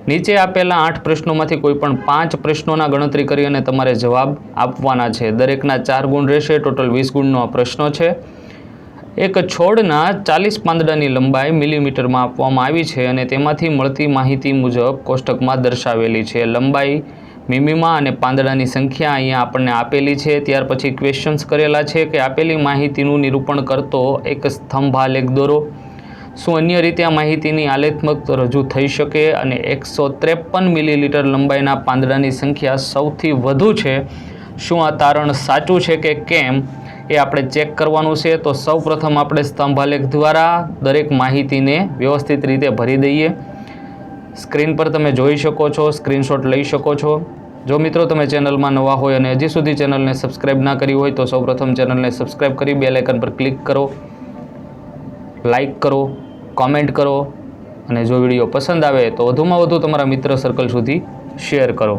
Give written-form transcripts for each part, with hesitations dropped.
નીચે આપેલા 8 પ્રશ્નોમાંથી કોઈ પણ 5 પ્રશ્નોના ગણતરી કરી અને તમારે જવાબ આપવાના છે. દરેકના 4 ગુણ રહેશે. ટોટલ 20 ગુણનો આ પ્રશ્ન છે. એક છોડના 40 પાંદડાની લંબાઈ મિલીમીટરમાં આપવામાં આવી છે અને તેમાંથી મળતી માહિતી મુજબ કોષ્ટકમાં દર્શાવેલી છે. લંબાઈ મીમીમાં અને પાંદડાની સંખ્યા અહીંયા આપણને આપેલી છે. ત્યાર પછી ક્વેશ્ચન્સ કરેલા છે કે આપેલી માહિતીનું નિરૂપણ કરતો એક સ્તંભ આલેખ દોરો. શું અન્ય રીતે આ માહિતીની આલેખાત્મક રજૂ થઈ શકે? અને 153 મિલીલીટર લંબાઈના પાંદડાની સંખ્યા સૌથી વધુ છે. શું આ તારણ સાચું છે કે કેમ એ આપણે ચેક કરવાનું છે. તો સૌ પ્રથમ આપણે સ્તંભ આલેખ દ્વારા દરેક માહિતીને વ્યવસ્થિત રીતે ભરી દઈએ. સ્ક્રીન પર તમે જોઈ શકો છો, સ્ક્રીનશોટ લઈ શકો છો. જો મિત્રો તમે ચેનલમાં નવા હોય અને હજી સુધી ચેનલને સબસ્ક્રાઈબ ના કરી હોય તો સૌપ્રથમ ચેનલને સબસ્ક્રાઈબ કરી બેલ આઇકન પર ક્લિક કરો, લાઈક કરો, કોમેન્ટ કરો અને જો વિડીયો પસંદ આવે તો વધુમાં વધુ તમારા મિત્ર સર્કલ સુધી શેર કરો.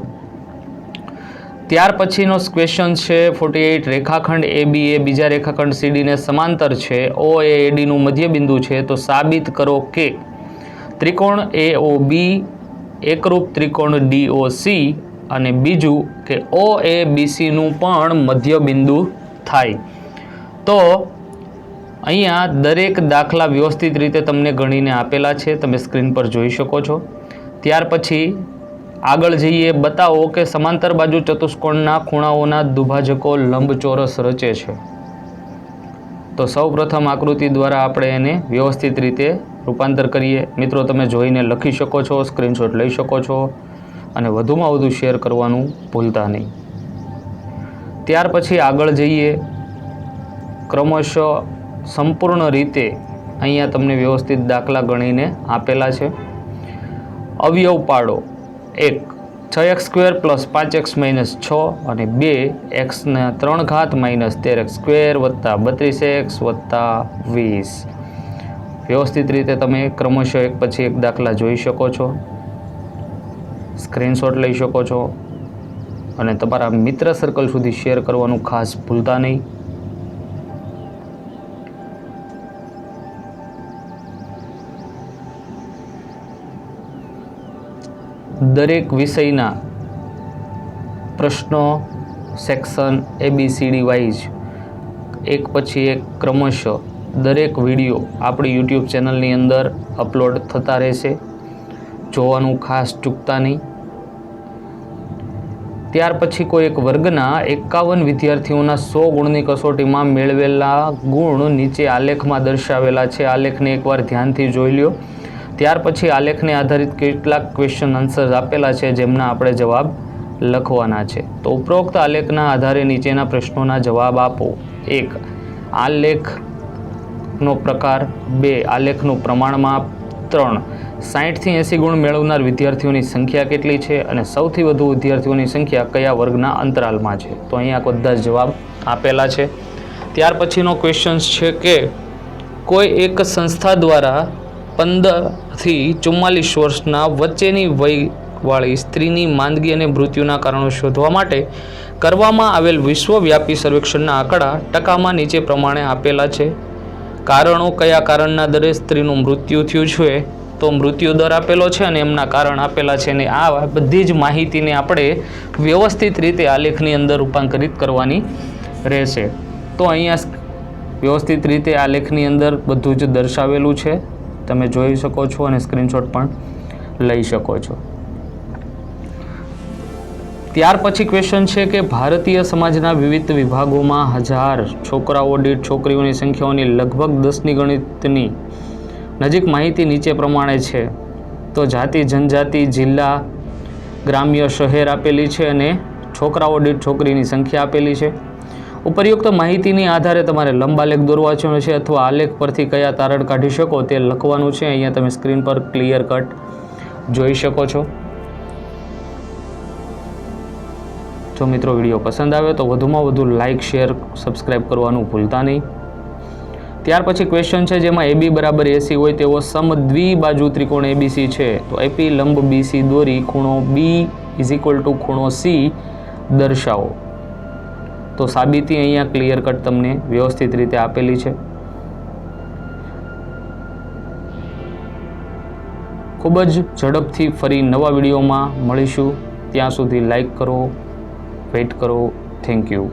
ત્યાર પછીનો ક્વેશ્ચન છે 48. રેખાખંડ AB એ બીજા રેખાખંડ CD ને સમાંતર છે. O એ AD નું મધ્ય બિંદુ છે. તો સાબિત કરો કે ત્રિકોણ AOB એકરૂપ ત્રિકોણ DOC અને બીજું કે O એ BC નું પણ મધ્ય બિંદુ થાય. તો અહીંયા દરેક દાખલા વ્યવસ્થિત રીતે તમને ગણીને આપેલા છે, તમે સ્ક્રીન પર જોઈ શકો છો. ત્યાર પછી આગળ જઈએ. બતાવો કે સમાંતર બાજુ ચતુષ્કોણના ખૂણાઓના દુભાજકો લંબચોરસ રચે છે. તો સૌ પ્રથમ આકૃતિ દ્વારા આપણે એને વ્યવસ્થિત રીતે રૂપાંતર કરીએ. મિત્રો તમે જોઈને લખી શકો છો, સ્ક્રીનશોટ લઈ શકો છો અને વધુમાં વધુ શેર કરવાનું ભૂલતા નહીં. ત્યાર પછી આગળ જઈએ. ક્રમશઃ સંપૂર્ણ રીતે અહીંયા તમને વ્યવસ્થિત દાખલા ગણીને આપેલા છે. અવયવ પાડો. 1 6x² + 5x - 6 અને 2 x³ - 13x² + 32x + 20. વ્યવસ્થિત રીતે તમે ક્રમશઃ એક પછી એક દાખલા જોઈ શકો છો, સ્ક્રીનશોટ લઈ શકો છો અને તમારા મિત્ર સર્કલ સુધી શેર કરવાનું ખાસ ભૂલતા નહીં. દરેક વિષયના પ્રશ્નો સેક્શન ABCD વાઇઝ એક પછી એક ક્રમશઃ દરેક વિડીયો આપણી યુટ્યુબ ચેનલની અંદર અપલોડ થતા રહેશે. જોવાનું ખાસ ચૂકતા નહીં. ત્યાર પછી કોઈ એક વર્ગના 51 વિદ્યાર્થીઓના 100 ગુણની કસોટીમાં મેળવેલા ગુણ નીચે આલેખમાં દર્શાવેલા છે. આલેખને એકવાર ધ્યાનથી જોઈ લો. ત્યાર પછી આલેખને આધારિત કેટલાક ક્વેશ્ચન આન્સર્સ આપેલા છે જેમના આપણે જવાબ લખવાના છે. તો ઉપરોક્ત આલેખના આધારે નીચેના પ્રશ્નોના જવાબ આપો. 1 આલેખનો પ્રકાર. 2 આલેખનું પ્રમાણમાપ. 3 60 થી 80 ગુણ મેળવનાર વિદ્યાર્થીઓની સંખ્યા કેટલી છે અને સૌથી વધુ વિદ્યાર્થીઓની સંખ્યા કયા વર્ગના અંતરાલમાં છે. તો અહીંયા બધા જવાબ આપેલા છે. ત્યાર પછીનો ક્વેશ્ચન છે કે કોઈ એક સંસ્થા દ્વારા 15 થી 44 વર્ષના વચ્ચેની વયવાળી સ્ત્રીની માંદગી અને મૃત્યુના કારણો શોધવા માટે કરવામાં આવેલ વિશ્વવ્યાપી સર્વેક્ષણના આંકડા ટકામાં નીચે પ્રમાણે આપેલા છે. કારણો. કયા કારણના દરે સ્ત્રીનું મૃત્યુ થયું છે? તો મૃત્યુ દર આપેલો છે અને એમના કારણ આપેલા છે. અને આ બધી જ માહિતીને આપણે વ્યવસ્થિત રીતે આલેખની અંદર રૂપાંતરિત કરવાની રહેશે. તો અહીંયા વ્યવસ્થિત રીતે આલેખની અંદર બધું જ દર્શાવેલું છે, તમે જોઈ શકો છો અને સ્ક્રીનશોટ પણ લઈ શકો છો. ત્યાર પછી ક્વેશ્ચન છે કે ભારતીય સમાજના વિવિધ વિભાગોમાં 1000 છોકરાઓ દીઠ છોકરીઓની સંખ્યાઓની લગભગ 10ની ગણિતની નજીક માહિતી નીચે પ્રમાણે છે. તો જાતિ, જનજાતિ, જિલ્લા, ગ્રામ્ય, શહેર આપેલી છે અને છોકરાઓ દીઠ છોકરીની સંખ્યા આપેલી છે. ઉપરયુક્ત માહિતીની આધારે તમારે લંબ આલેખ દોરવાનો છે અથવા આલેખ પરથી કયા તારણ કાઢી શકો તે લખવાનું છે. અહીંયા તમે સ્ક્રીન પર ક્લિયર કટ જોઈ શકો છો. જો મિત્રો વિડીયો પસંદ આવે તો વધુમાં વધુ લાઇક, શેર, સબસ્ક્રાઈબ કરવાનું ભૂલતા નહીં. ત્યાર પછી ક્વેશ્ચન છે જેમાં AB બરાબર AC હોય તેવો સમદ્વિબાજુ ત્રિકોણ ABC છે. તો AP લંબ BC દોરી ખૂણો B = ખૂણો C દર્શાવો. તો સાબિતી અહીંયા ક્લિયર કટ તમને વ્યવસ્થિત રીતે આપેલી છે. ખૂબ જ ઝડપથી ફરી નવા વિડીયોમાં મળીશું. ત્યાં સુધી લાઈક કરો, વેઇટ કરો. Thank you.